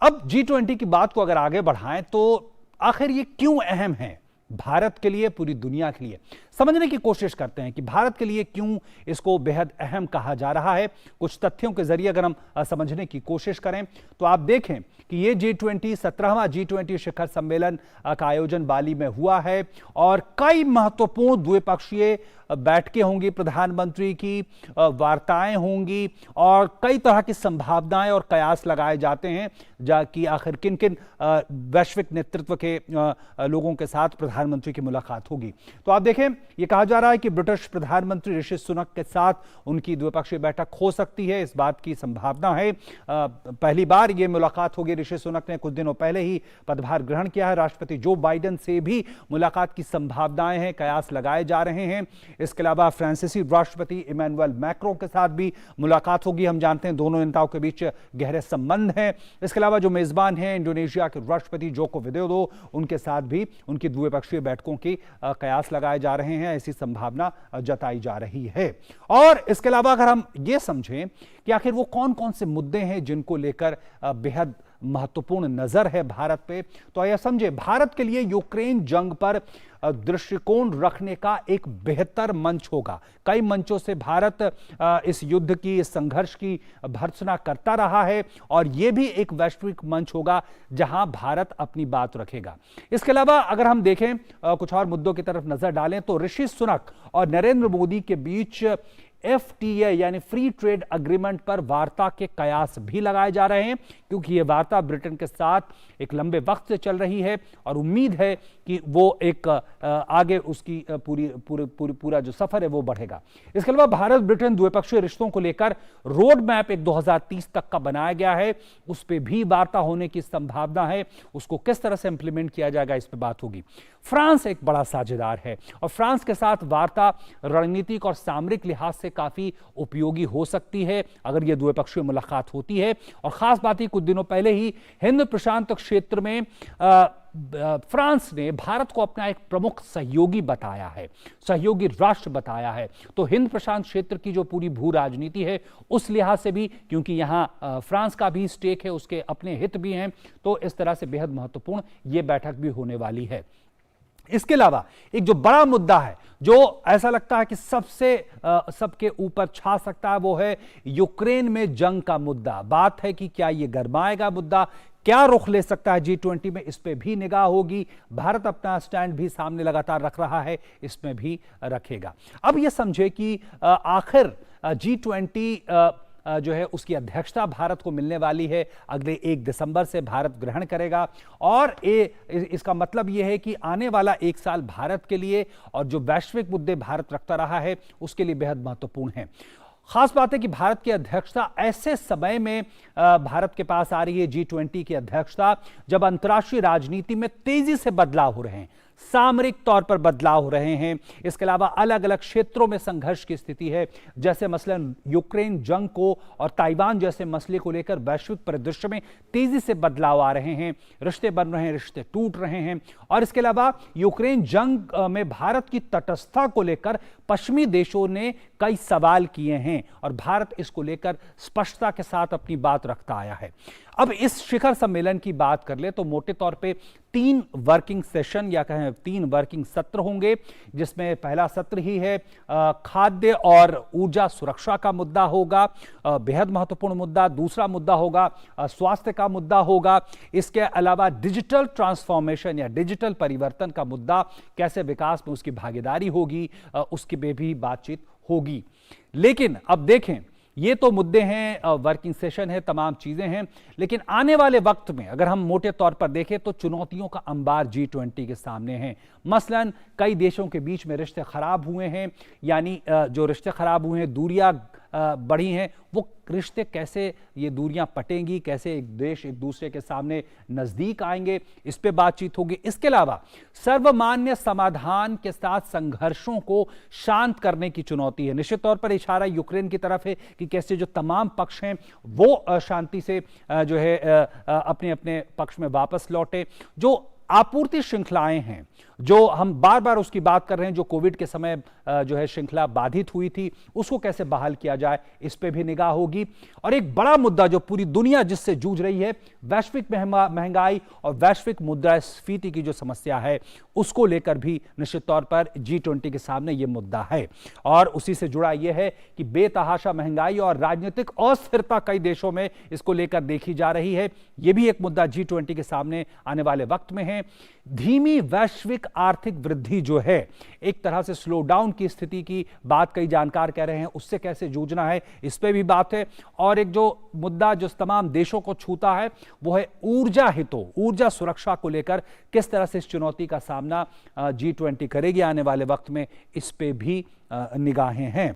अब G20 की बात को अगर आगे बढ़ाएं तो आखिर ये क्यों अहम है भारत के लिए, पूरी दुनिया के लिए, समझने की कोशिश करते हैं कि भारत के लिए क्यों इसको बेहद अहम कहा जा रहा है। कुछ तथ्यों के जरिए अगर हम समझने की कोशिश करें तो आप देखें कि ये G20 17वां G20 शिखर सम्मेलन का आयोजन बाली में हुआ है और कई महत्वपूर्ण द्विपक्षीय बैठकें होंगी, प्रधानमंत्री की वार्ताएं होंगी और कई तरह की संभावनाएं और कयास लगाए जाते हैं कि आखिर किन किन वैश्विक नेतृत्व के लोगों के साथ प्रधानमंत्री की मुलाकात होगी। तो आप देखें, ये कहा जा रहा है कि ब्रिटिश प्रधानमंत्री ऋषि सुनक के साथ उनकी द्विपक्षीय बैठक हो सकती है, इस बात की संभावना है। पहली बार ये मुलाकात होगी। ऋषि सुनक ने कुछ दिनों पहले ही पदभार ग्रहण किया है। राष्ट्रपति जो बाइडेन से भी मुलाकात की संभावनाएं हैं, कयास लगाए जा रहे हैं। इसके अलावा फ्रांसीसी राष्ट्रपति इमैनुअल मैक्रों के साथ भी मुलाकात होगी। हम जानते हैं दोनों नेताओं के बीच गहरे संबंध हैं। इसके अलावा जो मेजबान हैं इंडोनेशिया के राष्ट्रपति जोको विदोदो, उनके साथ भी उनकी द्विपक्षीय बैठकों की कयास लगाए जा रहे हैं, ऐसी संभावना जताई जा रही है। और इसके अलावा अगर हम ये समझें कि आखिर वो कौन कौन से मुद्दे हैं जिनको लेकर बेहद महत्वपूर्ण नजर है भारत पे, तो यह समझे भारत के लिए यूक्रेन जंग पर दृष्टिकोण रखने का एक बेहतर मंच होगा। कई मंचों से भारत इस युद्ध की, इस संघर्ष की भर्त्सना करता रहा है और यह भी एक वैश्विक मंच होगा जहां भारत अपनी बात रखेगा। इसके अलावा अगर हम देखें कुछ और मुद्दों की तरफ नजर डालें तो ऋषि सुनक और नरेंद्र मोदी के बीच FTA यानी फ्री ट्रेड एग्रीमेंट पर वार्ता के कयास भी लगाए जा रहे हैं, क्योंकि यह वार्ता ब्रिटेन के साथ एक लंबे वक्त से चल रही है और उम्मीद है कि वो एक आगे उसकी पूरा जो सफर है वो बढ़ेगा। इसके अलावा भारत ब्रिटेन द्विपक्षीय रिश्तों को लेकर रोड मैप एक 2030 तक का बनाया गया है, उस पर भी वार्ता होने की संभावना है। उसको किस तरह से इंप्लीमेंट किया जाएगा इस पर बात होगी। फ्रांस एक बड़ा साझेदार है और फ्रांस के साथ वार्ता रणनीतिक और सामरिक लिहाज से काफी उपयोगी हो सकती है अगर यह द्विपक्षीय मुलाकात होती है। और खास बात ही कुछ दिनों पहले ही हिंद प्रशांत क्षेत्र में फ्रांस ने भारत को अपना एक प्रमुख सहयोगी बताया है, सहयोगी राष्ट्र बताया है। तो हिंद प्रशांत क्षेत्र की जो पूरी भू राजनीति है उस लिहाज से भी, क्योंकि यहां फ्रांस का भी स्टेक है, उसके अपने हित भी हैं, तो इस तरह से बेहद महत्वपूर्ण यह बैठक भी होने वाली है। इसके अलावा एक जो बड़ा मुद्दा है जो ऐसा लगता है कि सबके ऊपर छा सकता है, वो है यूक्रेन में जंग का मुद्दा। बात है कि क्या यह गरमाएगा मुद्दा, क्या रुख ले सकता है G20 में, इस पे भी निगाह होगी। भारत अपना स्टैंड भी सामने लगातार रख रहा है, इसमें भी रखेगा। अब यह समझे कि आखिर G20 जो है उसकी अध्यक्षता भारत को मिलने वाली है। अगले 1 दिसंबर से भारत ग्रहण करेगा और इसका मतलब यह है कि आने वाला 1 साल भारत के लिए और जो वैश्विक मुद्दे भारत रखता रहा है उसके लिए बेहद महत्वपूर्ण है। खास बात है कि भारत की अध्यक्षता ऐसे समय में भारत के पास आ रही है, G20 की अध्यक्षता, जब अंतर्राष्ट्रीय राजनीति में तेजी से बदलाव हो रहे हैं, सामरिक तौर पर बदलाव हो रहे हैं। इसके अलावा अलग अलग क्षेत्रों में संघर्ष की स्थिति है, जैसे मसलन यूक्रेन जंग को और ताइवान जैसे मसले को लेकर वैश्विक परिदृश्य में तेजी से बदलाव आ रहे हैं, रिश्ते बन रहे हैं, रिश्ते टूट रहे हैं। और इसके अलावा यूक्रेन जंग में भारत की तटस्थता को लेकर पश्चिमी देशों ने कई सवाल किए हैं और भारत इसको लेकर स्पष्टता के साथ अपनी बात रखता आया है। अब इस शिखर सम्मेलन की बात कर ले तो मोटे तौर पे 3 वर्किंग सेशन या कहें 3 वर्किंग सत्र होंगे, जिसमें पहला सत्र ही है खाद्य और ऊर्जा सुरक्षा का मुद्दा होगा, बेहद महत्वपूर्ण मुद्दा। दूसरा मुद्दा होगा स्वास्थ्य का मुद्दा होगा। इसके अलावा डिजिटल ट्रांसफॉर्मेशन या डिजिटल परिवर्तन का मुद्दा, कैसे विकास में उसकी भागीदारी होगी, उसकी में भी बातचीत होगी। लेकिन अब देखें, ये तो मुद्दे हैं, वर्किंग सेशन है, तमाम चीजें हैं, लेकिन आने वाले वक्त में अगर हम मोटे तौर पर देखें तो चुनौतियों का अंबार G20 के सामने है। मसलन कई देशों के बीच में रिश्ते खराब हुए हैं, यानी जो रिश्ते खराब हुए हैं, दूरियां बढ़ी हैं, वो रिश्ते कैसे, ये दूरियां पटेंगी, कैसे एक देश एक दूसरे के सामने नजदीक आएंगे, इस पे बातचीत होगी। इसके अलावा सर्वमान्य समाधान के साथ संघर्षों को शांत करने की चुनौती है। निश्चित तौर पर इशारा यूक्रेन की तरफ है कि कैसे जो तमाम पक्ष हैं वो शांति से जो है अपने अपने पक्ष में वापस लौटे। जो आपूर्ति श्रृंखलाएं हैं, जो हम बार बार उसकी बात कर रहे हैं, जो कोविड के समय जो है श्रृंखला बाधित हुई थी, उसको कैसे बहाल किया जाए, इस पे भी निगाह होगी। और एक बड़ा मुद्दा जो पूरी दुनिया जिससे जूझ रही है, वैश्विक महंगाई और वैश्विक मुद्रास्फीति की जो समस्या है, उसको लेकर भी निश्चित तौर पर G20 के सामने यह मुद्दा है। और उसी से जुड़ा यह है कि बेतहाशा महंगाई और राजनीतिक अस्थिरता कई देशों में इसको लेकर देखी जा रही है। यह भी एक मुद्दा G20 के सामने आने वाले वक्त में है। धीमी वैश्विक आर्थिक वृद्धि जो है, एक तरह से स्लो डाउन की स्थिति की बात कई जानकार कह रहे हैं, उससे कैसे जूझना है, इस पे भी बात है। और एक जो मुद्दा जो तमाम देशों को छूता है, वो है ऊर्जा हितों, ऊर्जा सुरक्षा को लेकर किस तरह से इस चुनौती का सामना G20 करेगी आने वाले वक्त में, इस पे भी निगाहें हैं।